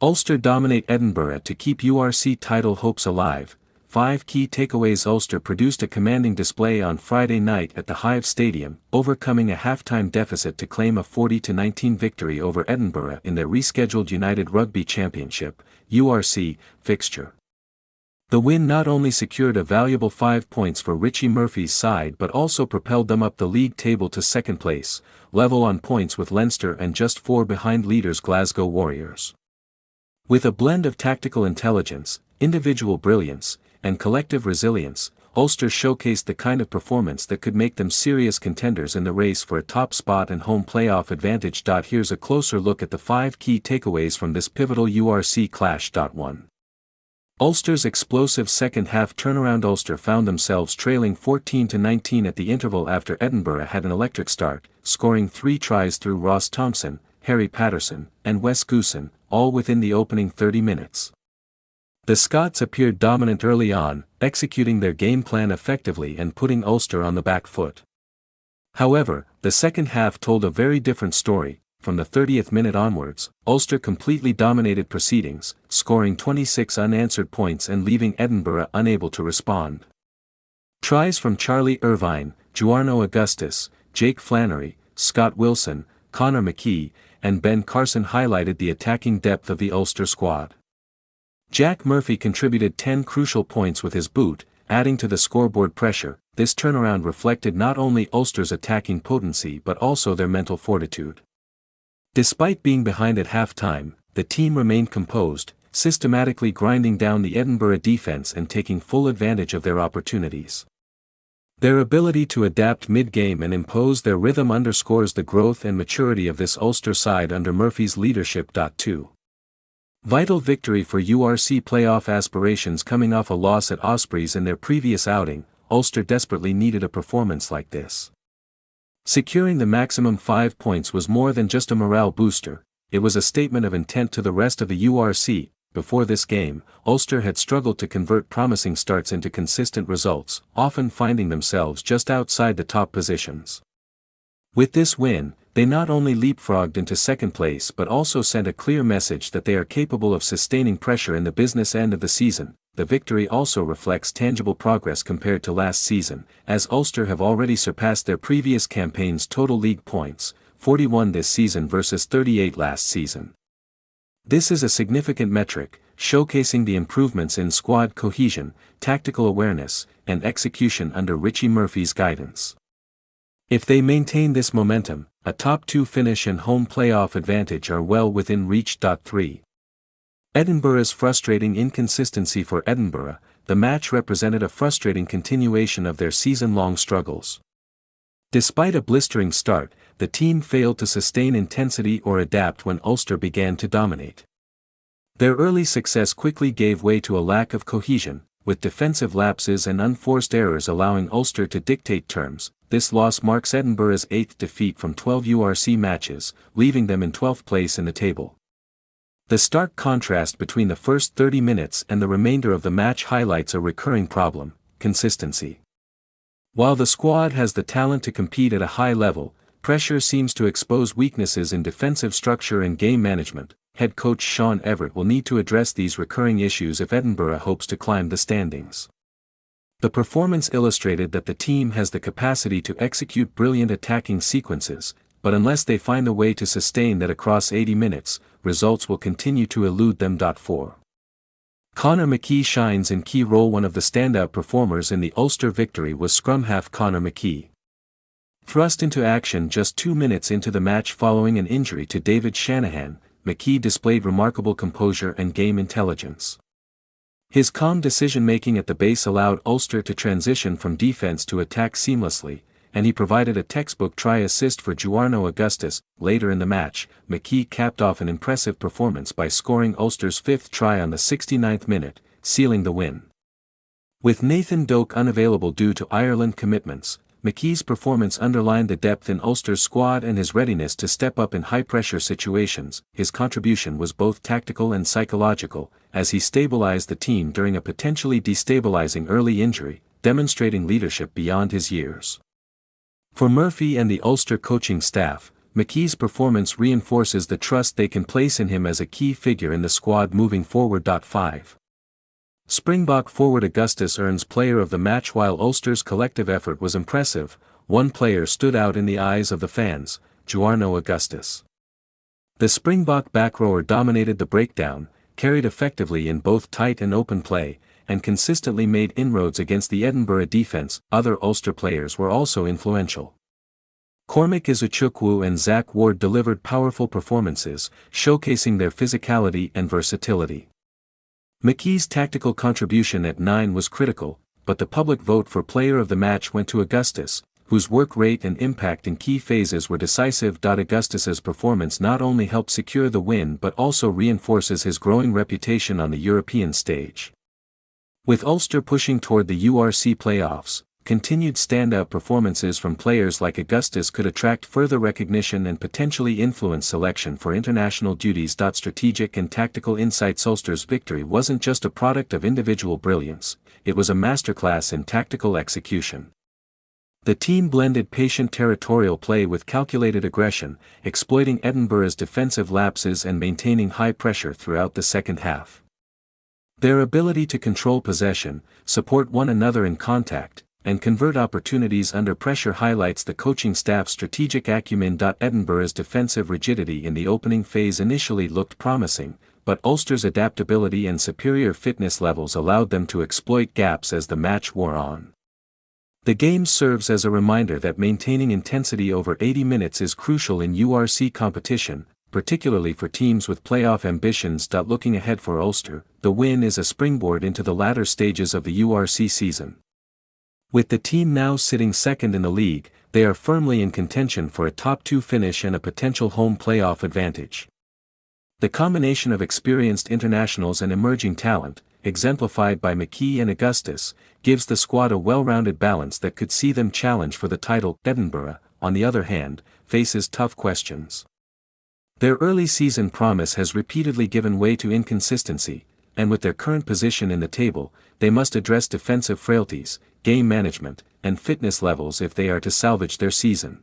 Ulster dominate Edinburgh to keep URC title hopes alive. 5 key takeaways. Ulster produced a commanding display on Friday night at the Hive Stadium, overcoming a half-time deficit to claim a 40-19 victory over Edinburgh in their rescheduled United Rugby Championship (URC) fixture. The win not only secured a valuable 5 points for Richie Murphy's side but also propelled them up the league table to second place, level on points with Leinster and just 4 behind leaders Glasgow Warriors. With a blend of tactical intelligence, individual brilliance, and collective resilience, Ulster showcased the kind of performance that could make them serious contenders in the race for a top spot and home playoff advantage. Here's a closer look at the 5 key takeaways from this pivotal URC clash. 1. Ulster's explosive second-half turnaround. Ulster found themselves trailing 14-19 at the interval after Edinburgh had an electric start, scoring 3 tries through Ross Thompson, Harry Patterson, and Wes Goosen, all within the opening 30 minutes. The Scots appeared dominant early on, executing their game plan effectively and putting Ulster on the back foot. However, the second half told a very different story. From the 30th minute onwards, Ulster completely dominated proceedings, scoring 26 unanswered points and leaving Edinburgh unable to respond. Tries from Charlie Irvine, Juarno Augustus, Jake Flannery, Scott Wilson, Conor McKee, and Ben Carson highlighted the attacking depth of the Ulster squad. Jack Murphy contributed 10 crucial points with his boot, adding to the scoreboard pressure. This turnaround reflected not only Ulster's attacking potency but also their mental fortitude. Despite being behind at half-time, the team remained composed, systematically grinding down the Edinburgh defence and taking full advantage of their opportunities. Their ability to adapt mid-game and impose their rhythm underscores the growth and maturity of this Ulster side under Murphy's leadership. 2. Vital victory for URC playoff aspirations. Coming off a loss at Ospreys in their previous outing, Ulster desperately needed a performance like this. Securing the maximum 5 points was more than just a morale booster, it was a statement of intent to the rest of the URC. Before this game, Ulster had struggled to convert promising starts into consistent results, often finding themselves just outside the top positions. With this win, they not only leapfrogged into second place but also sent a clear message that they are capable of sustaining pressure in the business end of the season. The victory also reflects tangible progress compared to last season, as Ulster have already surpassed their previous campaign's total league points, 41 this season versus 38 last season. This is a significant metric, showcasing the improvements in squad cohesion, tactical awareness, and execution under Richie Murphy's guidance. If they maintain this momentum, a top 2 finish and home playoff advantage are well within reach. 3. Edinburgh's frustrating inconsistency. For Edinburgh, the match represented a frustrating continuation of their season-long struggles. Despite a blistering start, the team failed to sustain intensity or adapt when Ulster began to dominate. Their early success quickly gave way to a lack of cohesion, with defensive lapses and unforced errors allowing Ulster to dictate terms. This loss marks Edinburgh's 8th defeat from 12 URC matches, leaving them in 12th place in the table. The stark contrast between the first 30 minutes and the remainder of the match highlights a recurring problem: consistency. While the squad has the talent to compete at a high level, pressure seems to expose weaknesses in defensive structure and game management. Head coach Sean Everett will need to address these recurring issues if Edinburgh hopes to climb the standings. The performance illustrated that the team has the capacity to execute brilliant attacking sequences, but unless they find a way to sustain that across 80 minutes, results will continue to elude them. 4. Conor McKee shines in key role. One of the standout performers in the Ulster victory was scrum half Conor McKee. Thrust into action just 2 minutes into the match following an injury to David Shanahan, McKee displayed remarkable composure and game intelligence. His calm decision-making at the base allowed Ulster to transition from defense to attack seamlessly, and he provided a textbook try assist for Juarno Augustus. Later in the match, McKee capped off an impressive performance by scoring Ulster's 5th try on the 69th minute, sealing the win. With Nathan Doak unavailable due to Ireland commitments, McKee's performance underlined the depth in Ulster's squad and his readiness to step up in high-pressure situations. His contribution was both tactical and psychological, as he stabilized the team during a potentially destabilizing early injury, demonstrating leadership beyond his years. For Murphy and the Ulster coaching staff, McKee's performance reinforces the trust they can place in him as a key figure in the squad moving forward. 5. Springbok forward Augustus earns Player of the Match. While Ulster's collective effort was impressive, one player stood out in the eyes of the fans, Juarno Augustus. The Springbok backrower dominated the breakdown, carried effectively in both tight and open play, and consistently made inroads against the Edinburgh defence. Other Ulster players were also influential. Cormac Izuchukwu and Zach Ward delivered powerful performances, showcasing their physicality and versatility. McKee's tactical contribution at 9 was critical, but the public vote for Player of the Match went to Augustus, whose work rate and impact in key phases were decisive. Augustus's performance not only helped secure the win but also reinforces his growing reputation on the European stage. With Ulster pushing toward the URC playoffs, continued standout performances from players like Augustus could attract further recognition and potentially influence selection for international duties. Strategic and tactical insights. Ulster's victory wasn't just a product of individual brilliance, it was a masterclass in tactical execution. The team blended patient territorial play with calculated aggression, exploiting Edinburgh's defensive lapses and maintaining high pressure throughout the second half. Their ability to control possession, support one another in contact, and convert opportunities under pressure highlights the coaching staff's strategic acumen. Edinburgh's defensive rigidity in the opening phase initially looked promising, but Ulster's adaptability and superior fitness levels allowed them to exploit gaps as the match wore on. The game serves as a reminder that maintaining intensity over 80 minutes is crucial in URC competition, particularly for teams with playoff ambitions. Looking ahead for Ulster, the win is a springboard into the latter stages of the URC season. With the team now sitting second in the league, they are firmly in contention for a top 2 finish and a potential home playoff advantage. The combination of experienced internationals and emerging talent, exemplified by McKee and Augustus, gives the squad a well-rounded balance that could see them challenge for the title. Edinburgh, on the other hand, faces tough questions. Their early season promise has repeatedly given way to inconsistency, and with their current position in the table, they must address defensive frailties, game management, and fitness levels if they are to salvage their season.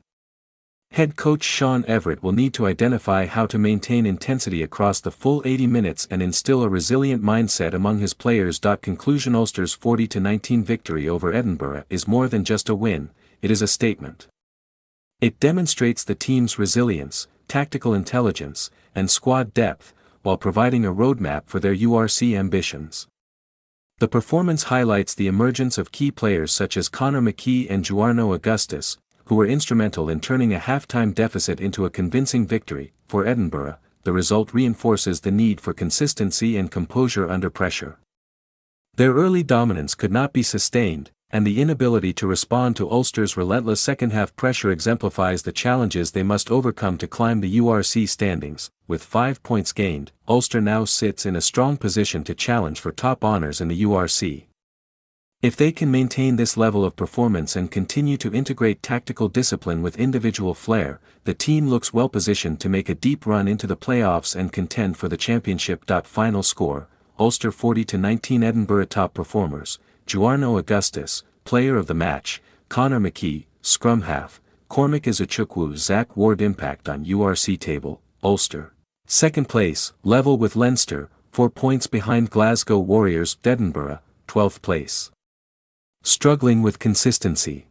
Head coach Sean Everett will need to identify how to maintain intensity across the full 80 minutes and instill a resilient mindset among his players. Conclusion. Ulster's 40-19 victory over Edinburgh is more than just a win, it is a statement. It demonstrates the team's resilience, tactical intelligence, and squad depth, while providing a roadmap for their URC ambitions. The performance highlights the emergence of key players such as Conor McKee and Juarno Augustus, who were instrumental in turning a halftime deficit into a convincing victory. For Edinburgh, the result reinforces the need for consistency and composure under pressure. Their early dominance could not be sustained, and the inability to respond to Ulster's relentless second-half pressure exemplifies the challenges they must overcome to climb the URC standings. With 5 points gained, Ulster now sits in a strong position to challenge for top honours in the URC. If they can maintain this level of performance and continue to integrate tactical discipline with individual flair, the team looks well positioned to make a deep run into the playoffs and contend for the championship. Final score, Ulster 40-19 Edinburgh. Top performers: Juarno Augustus, Player of the Match; Conor McKee, Scrum Half; Cormac Izuchukwu; Zach Ward. Impact on URC table, Ulster. Second place, level with Leinster, 4 points behind Glasgow Warriors. Edinburgh, 12th place. Struggling with consistency.